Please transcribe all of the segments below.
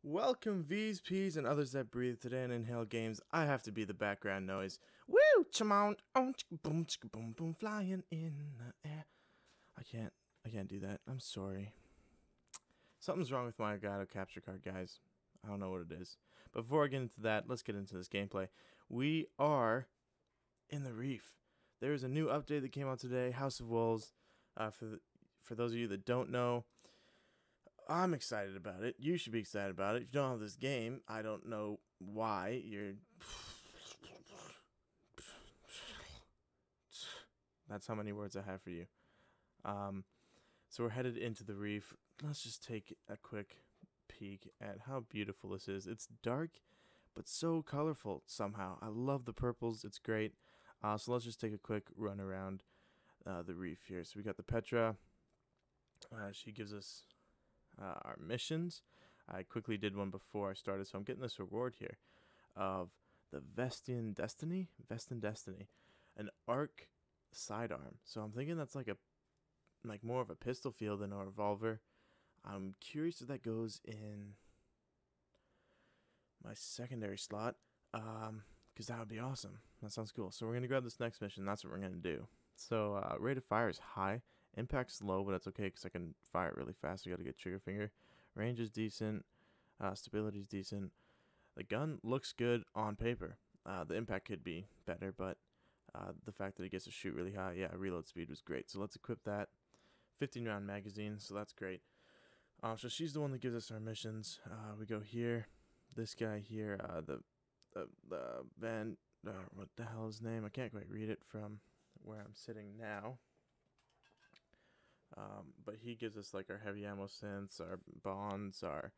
Welcome V's, P's, and others that breathe today in Inhale Games. I have to be the background noise. Woo! Chamount, boom, boom, boom, flying in the air. I can't do that. I'm sorry. Something's wrong with my Elgato capture card, guys. I don't know what it is. But before I get into that, let's get into this gameplay. We are in the Reef. There is a new update that came out today, House of Wolves. For those of you that don't know, I'm excited about it. You should be excited about it. If you don't have this game, I don't know why you're... That's how many words I have for you. So we're headed into the Reef. Let's just take a quick peek at how beautiful this is. It's dark, but so colorful somehow. I love the purples. It's great. So let's just take a quick run around the Reef here. So we got the Petra. She gives us our missions. I quickly did one before I started, so I'm getting this reward here of the Vestin Destiny, an arc sidearm. So I'm thinking that's like more of a pistol feel than a revolver. I'm curious if that goes in my secondary slot, because that would be awesome. That sounds cool. So we're gonna grab this next mission. That's what we're gonna do. So rate of fire is high. Impact's low, but that's okay because I can fire it really fast. We got a good trigger finger. Range is decent. Stability is decent. The gun looks good on paper. The impact could be better, but the fact that it gets to shoot really high, yeah, reload speed was great. So let's equip that. 15-round magazine, so that's great. So she's the one that gives us our missions. We go here. This guy here, the Van, what the hell is his name? I can't quite read it from where I'm sitting now. But he gives us like our heavy ammo synths, our bonds, our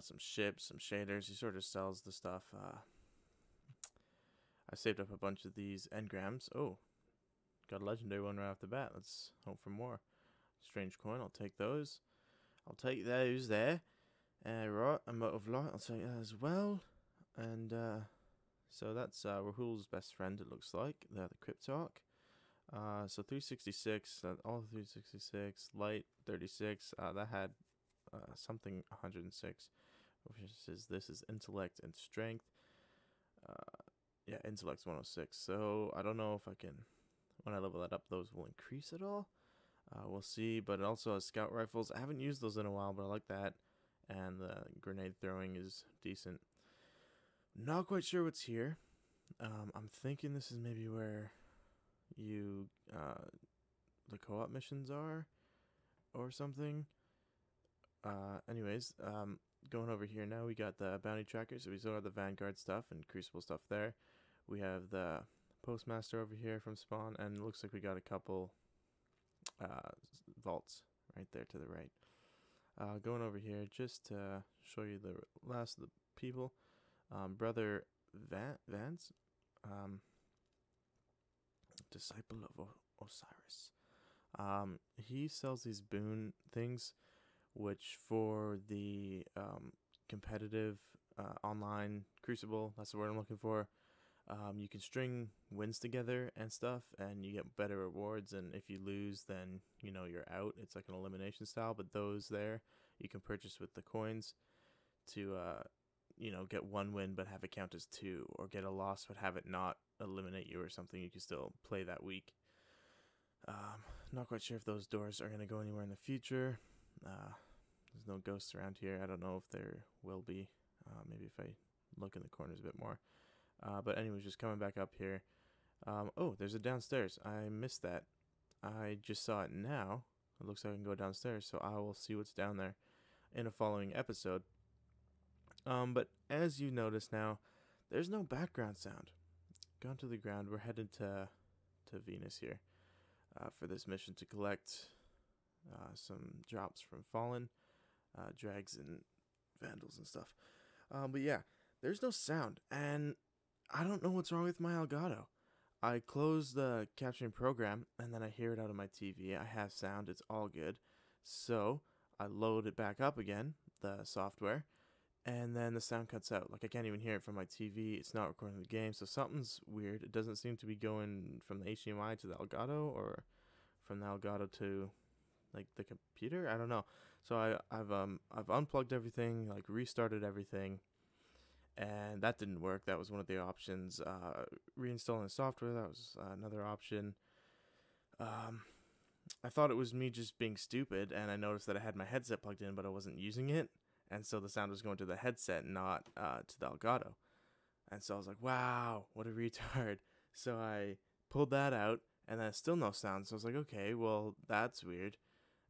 some ships, some shaders. He sort of sells the stuff. I saved up a bunch of these engrams. Oh, got a legendary one right off the bat. Let's hope for more. Strange coin, I'll take those. I'll take those there. Right, a mote of light, I'll take that as well. And so that's Rahul's best friend, it looks like. They're the Cryptarch. So 366, all 366, light 36, that had something 106, which is, this is intellect and strength. Yeah, intellect's 106, so I don't know if I can, when I level that up, those will increase at all. We'll see, but it also has scout rifles. I haven't used those in a while, but I like that, and the grenade throwing is decent. Not quite sure what's here. I'm thinking this is maybe where you the co-op missions are or something. Anyways, going over here now, we got the bounty tracker, so we still have the Vanguard stuff and Crucible stuff there. We have the Postmaster over here from spawn, and it looks like we got a couple vaults right there to the right. Going over here just to show you the last of the people. Brother Vance, disciple of Osiris. He sells these boon things, which for the competitive online Crucible, that's the word I'm looking for, you can string wins together and stuff, and you get better rewards, and if you lose, then you know you're out. It's like an elimination style, but those there you can purchase with the coins to you know, get one win but have it count as two, or get a loss but have it not eliminate you or something. You can still play that week. Not quite sure if those doors are going to go anywhere in the future. There's no ghosts around here. I don't know if there will be. Maybe if I look in the corners a bit more. But anyways, just coming back up here. Oh, there's a downstairs. I missed that. I just saw it now. It looks like I can go downstairs, so I will see what's down there in a following episode. But as you notice now, there's no background sound. Gone to the ground. We're headed to Venus here for this mission to collect some drops from Fallen, drags and vandals and stuff. But yeah, there's no sound, and I don't know what's wrong with my Elgato. I close the capturing program, and then I hear it out of my TV. I have sound. It's all good. So I load it back up again, the software, and then the sound cuts out. Like, I can't even hear it from my TV. It's not recording the game, so something's weird. It doesn't seem to be going from the HDMI to the Elgato, or from the Elgato to, like, the computer. I don't know. So I've unplugged everything, like restarted everything, and that didn't work. That was one of the options. Reinstalling the software, that was another option. Um, I thought it was me just being stupid, and I noticed that I had my headset plugged in, but I wasn't using it, and so the sound was going to the headset, not to the Elgato. And so I was like, wow, what a retard. So I pulled that out, and then still no sound. So I was like, okay, well, that's weird.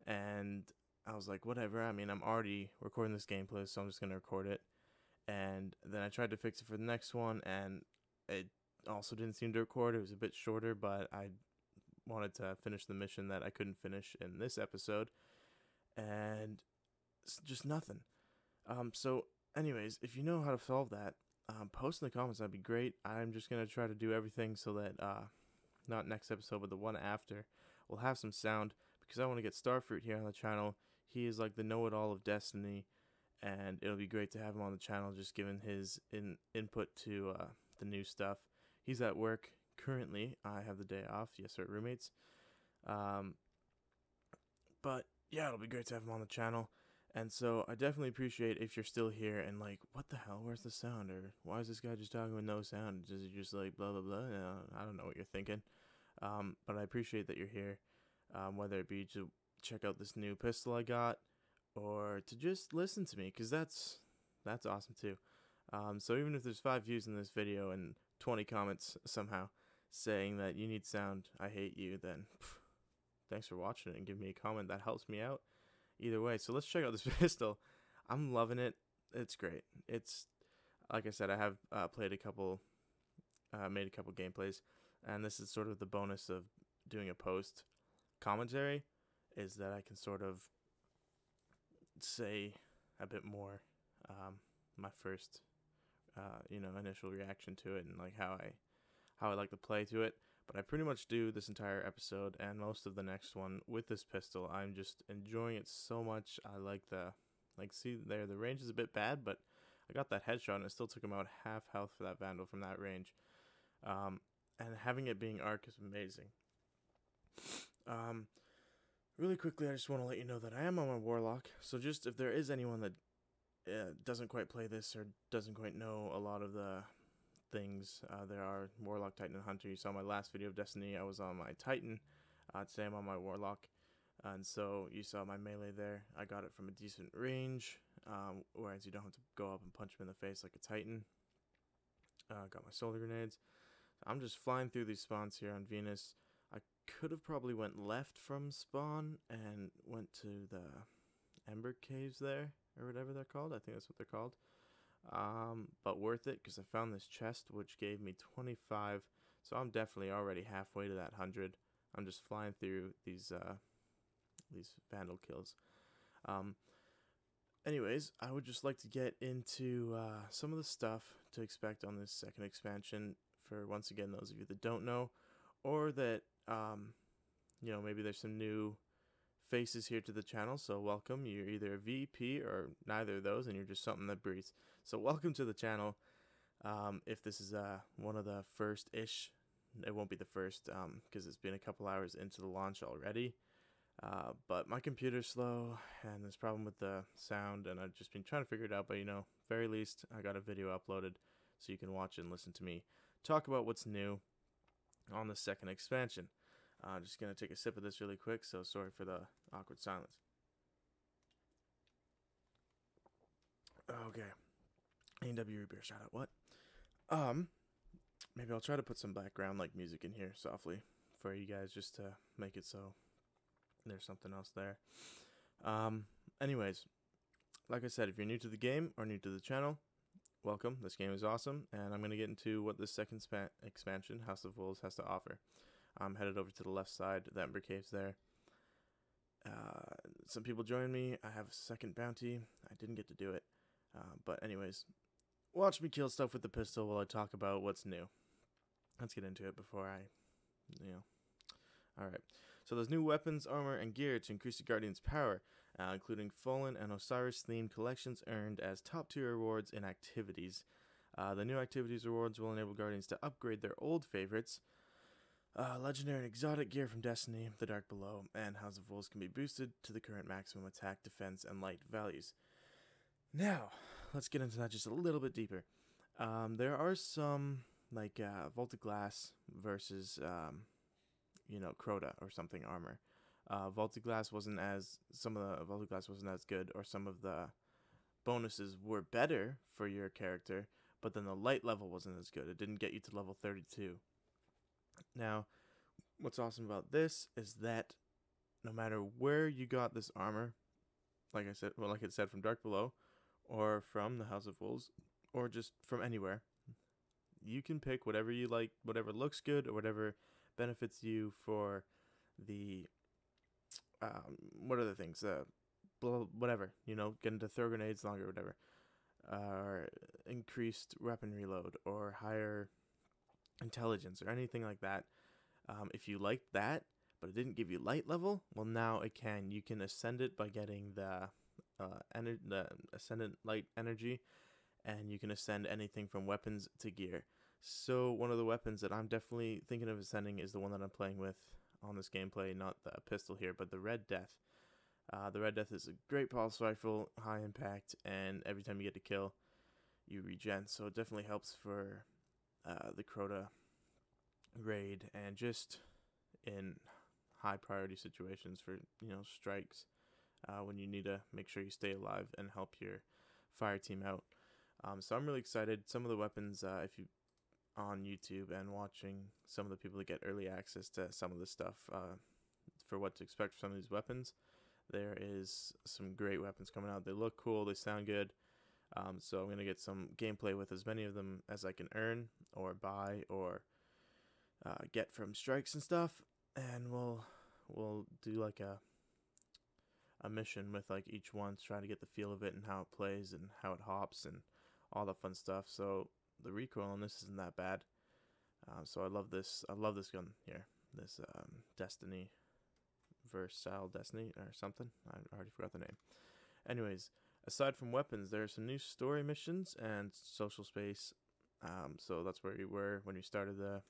And I was like, whatever. I mean, I'm already recording this gameplay, so I'm just going to record it. And then I tried to fix it for the next one, and it also didn't seem to record. It was a bit shorter, but I wanted to finish the mission that I couldn't finish in this episode. And just nothing. So anyways, if you know how to solve that, post in the comments. That'd be great. I'm just gonna try to do everything so that not next episode, but the one after, we'll have some sound, because I want to get Starfruit here on the channel. He is like the know-it-all of Destiny, and it'll be great to have him on the channel, just giving his input to the new stuff. He's at work currently. I have the day off. Yes, sir, roommates. But yeah, it'll be great to have him on the channel. And so I definitely appreciate if you're still here and like, what the hell, where's the sound? Or why is this guy just talking with no sound? Is he just like blah, blah, blah? I don't know what you're thinking. But I appreciate that you're here, whether it be to check out this new pistol I got, or to just listen to me, because that's awesome too. So even if there's 5 views in this video and 20 comments somehow saying that you need sound, I hate you, then thanks for watching it and give me a comment. That helps me out either way. So let's check out this pistol. I'm loving it. It's great. It's, like I said, I have made a couple gameplays, and this is sort of the bonus of doing a post commentary, is that I can sort of say a bit more my first initial reaction to it, and like how I like to play to it. But I pretty much do this entire episode and most of the next one with this pistol. I'm just enjoying it so much. I like see there, the range is a bit bad, but I got that headshot and it still took him out half health for that Vandal from that range. And having it being arc is amazing. Really quickly, I just want to let you know that I am on my Warlock. So just if there is anyone that doesn't quite play this or doesn't quite know a lot of the things, there are Warlock, Titan, and Hunter. You saw my last video of Destiny, I was on my Titan. Today I'm on my Warlock, and so you saw my melee there. I got it from a decent range, whereas you don't have to go up and punch him in the face like a Titan. Got my solar grenades. I'm just flying through these spawns here on Venus. I could have probably went left from spawn and went to the Ember Caves there, or whatever they're called. I think that's what they're called. But worth it, because I found this chest which gave me 25, so I'm definitely already halfway to that 100. I'm just flying through these Vandal kills. Anyways, I would just like to get into some of the stuff to expect on this second expansion, for once again those of you that don't know, or that maybe there's some new faces here to the channel. So welcome. You're either a VP or neither of those, and you're just something that breathes. So welcome to the channel. If this is one of the first-ish, it won't be the first, because it's been a couple hours into the launch already. But my computer's slow, and there's a problem with the sound, and I've just been trying to figure it out. But very least I got a video uploaded, so you can watch and listen to me talk about what's new on the second expansion. Just gonna take a sip of this really quick, so sorry for the awkward silence. Okay. A&W root beer, shout out. What? Maybe I'll try to put some background like music in here softly for you guys, just to make it so there's something else there. Anyways, like I said, if you're new to the game or new to the channel, welcome. This game is awesome, and I'm gonna get into what this second expansion, House of Wolves, has to offer. I'm headed over to the left side, the Ember Caves there. Some people joined me. I have a second bounty. I didn't get to do it. But anyways, watch me kill stuff with the pistol while I talk about what's new. Let's get into it before Alright. So there's new weapons, armor, and gear to increase the Guardian's power, including Fallen and Osiris-themed collections earned as top-tier rewards in activities. The new activities rewards will enable Guardians to upgrade their old favorites, Legendary and exotic gear from Destiny, The Dark Below, and House of Wolves can be boosted to the current maximum attack, defense, and light values. Now, let's get into that just a little bit deeper. There are some, like, Vaulted Glass versus, Crota or something armor. Vaulted Glass wasn't as, some of the Vaulted Glass wasn't as good, or some of the bonuses were better for your character, but then the light level wasn't as good. It didn't get you to level 32. Now, what's awesome about this is that no matter where you got this armor, like it said from Dark Below, or from the House of Wolves, or just from anywhere, you can pick whatever you like, whatever looks good, or whatever benefits you for the what are the things? Whatever, getting to throw grenades longer, whatever, or increased weapon reload, or higher intelligence, or anything like that. If you liked that, but it didn't give you light level, well, now it can. You can ascend it by getting the ascendant light energy, and you can ascend anything from weapons to gear. So one of the weapons that I'm definitely thinking of ascending is the one that I'm playing with on this gameplay, not the pistol here, but the Red Death. The Red Death is a great pulse rifle, high impact, and every time you get a kill, you regen. So it definitely helps for the Crota raid, and just in high priority situations for strikes, when you need to make sure you stay alive and help your fire team out. So I'm really excited. Some of the weapons, if you on YouTube and watching some of the people that get early access to some of the stuff, for what to expect from some of these weapons, there is some great weapons coming out. They look cool, they sound good. So I'm going to get some gameplay with as many of them as I can earn or buy or get from strikes and stuff, and we'll do like a mission with like each one to try to get the feel of it and how it plays and how it hops and all that fun stuff. So the recoil on this isn't that bad. So I love this gun here, this Destiny Versatile Destiny or something. I already forgot the name. Anyways, aside from weapons, there are some new story missions and social space. So that's where we were when we started the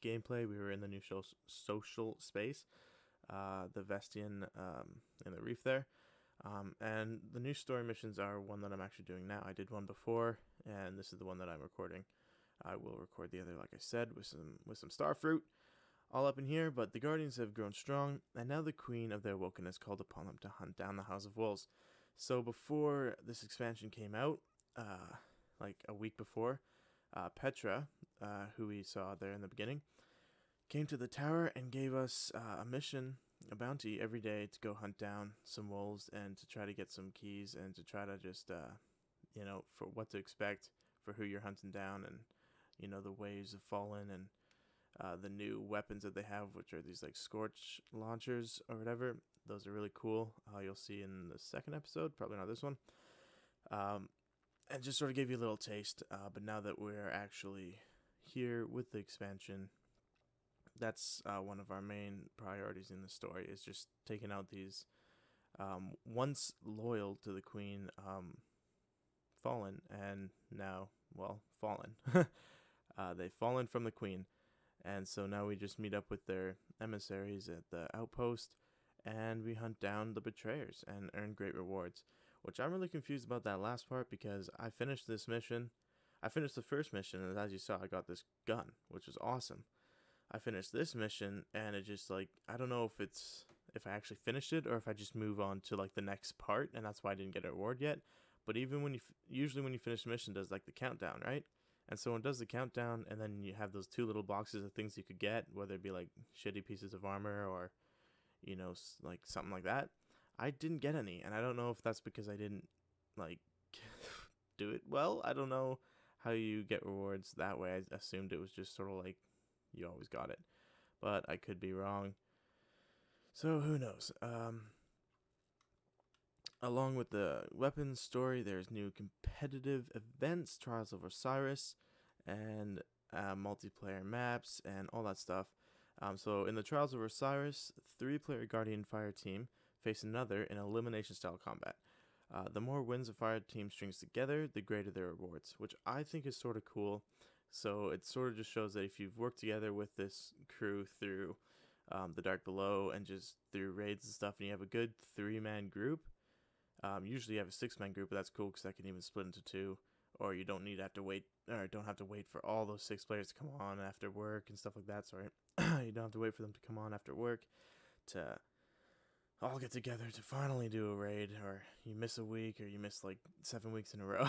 gameplay. We were in the new social space, the Vestian in the reef there. And the new story missions are one that I'm actually doing now. I did one before, and this is the one that I'm recording. I will record the other, like I said, with some starfruit all up in here. But the Guardians have grown strong, and now the Queen of their Woken has called upon them to hunt down the House of Wolves. So before this expansion came out, like a week before, Petra, who we saw there in the beginning, came to the tower and gave us a mission, a bounty every day to go hunt down some wolves and to try to get some keys and to try to just, for what to expect for who you're hunting down, and, the waves of Fallen and the new weapons that they have, which are these like Scorch launchers or whatever. Those are really cool. You'll see in the second episode, probably not this one. And just sort of gave you a little taste. But now that we're actually here with the expansion, that's one of our main priorities in the story, is just taking out these once loyal to the Queen Fallen, and now, well, fallen. They've fallen from the Queen, and so now we just meet up with their emissaries at the outpost, and we hunt down the betrayers and earn great rewards. Which I'm really confused about that last part, because I finished this mission. I finished the first mission, and as you saw, I got this gun, which was awesome. I finished this mission, and it just, like, I don't know if I actually finished it or if I just move on to like the next part, and that's why I didn't get a reward yet. But even when usually when you finish the mission, it does like the countdown, right? And so it does the countdown, and then you have those two little boxes of things you could get, whether it be like shitty pieces of armor or, like something like that. I didn't get any, and I don't know if that's because I didn't like do it well. I don't know how you get rewards that way. I assumed it was just sort of like you always got it, but I could be wrong. So who knows? Along with the weapons story, there's new competitive events, Trials of Osiris, and multiplayer maps, and all that stuff. So in the Trials of Osiris, 3-player Guardian Fire team face another in elimination-style combat. The more wins a fire team strings together, the greater their rewards, which I think is sort of cool. So it sort of just shows that if you've worked together with this crew through the Dark Below and just through raids and stuff, and you have a good 3-man group. Usually you have a 6-man group, but that's cool because that can even split into 2, or you don't have to wait for all those 6 players to come on after work and stuff like that. Sorry, you don't have to wait for them to come on after work to all get together to finally do a raid, or you miss a week, or you miss like 7 weeks in a row,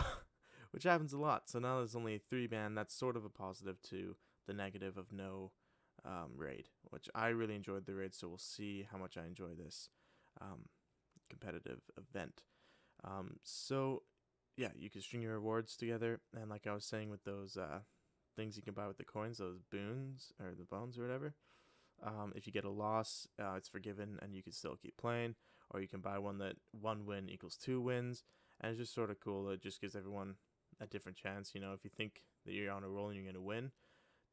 which happens a lot. So now there's only a 3-man. That's sort of a positive to the negative of no raid, which I really enjoyed the raid. So we'll see how much I enjoy this competitive event. So yeah, you can string your rewards together, and like I was saying with those things you can buy with the coins, those boons or the bones or whatever. If you get a loss, it's forgiven and you can still keep playing, or you can buy one that 1 win equals 2 wins, and it's just sort of cool. It just gives everyone a different chance. You know, if you think that you're on a roll and you're going to win,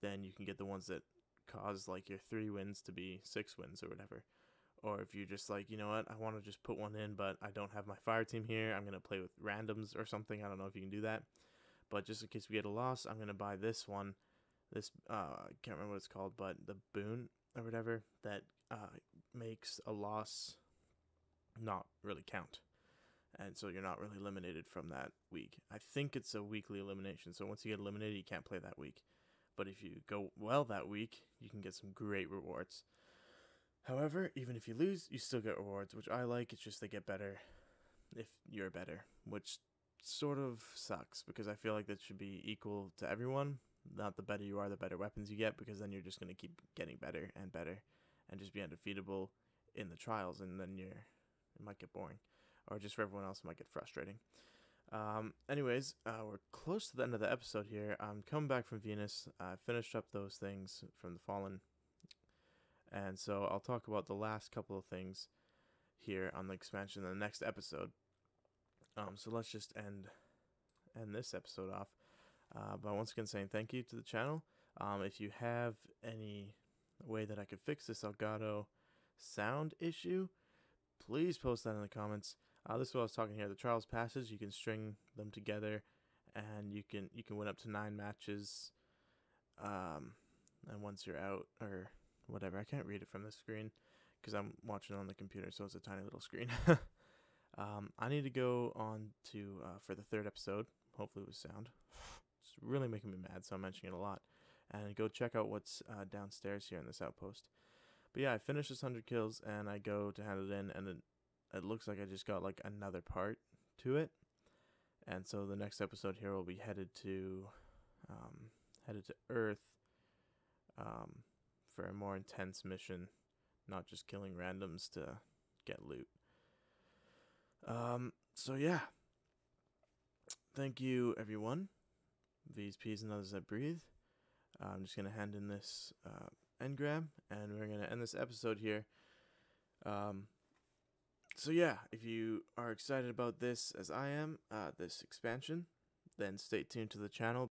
then you can get the ones that cause like your 3 wins to be 6 wins or whatever. Or if you're just like, you know what, I want to just put one in, but I don't have my fire team here, I'm going to play with randoms or something. I don't know if you can do that. But just in case we get a loss, I'm going to buy this one. This, I can't remember what it's called, but the boon or whatever that makes a loss not really count. And so you're not really eliminated from that week. I think it's a weekly elimination. So once you get eliminated, you can't play that week. But if you go well that week, you can get some great rewards. However, even if you lose, you still get rewards, which I like. It's just they get better if you're better, which sort of sucks because I feel like that should be equal to everyone. Not the better you are, the better weapons you get, because then you're just going to keep getting better and better and just be undefeatable in the trials, and then it might get boring, or just for everyone else it might get frustrating. Anyways, we're close to the end of the episode here. I'm coming back from Venus. I finished up those things from the Fallen, and so I'll talk about the last couple of things here on the expansion in the next episode. So let's just end this episode off by once again saying thank you to the channel. If you have any way that I could fix this Elgato sound issue, please post that in the comments. This is what I was talking here. The trials passes, you can string them together, and you can win up to 9 matches. And once you're out or whatever, I can't read it from the screen because I'm watching it on the computer, so it's a tiny little screen. I need to go on to for the 3rd episode, hopefully with sound. It's really making me mad, so I'm mentioning it a lot. And go check out what's downstairs here in this outpost. But yeah, I finished this 100 kills, and I go to hand it in, and it looks like I just got like another part to it. And so the next episode here will be headed to Earth for a more intense mission, not just killing randoms to get loot. So yeah, thank you everyone. V's, P's, and others that breathe. I'm just gonna hand in this engram, and we're gonna end this episode here. So yeah, if you are excited about this as I am, this expansion, then stay tuned to the channel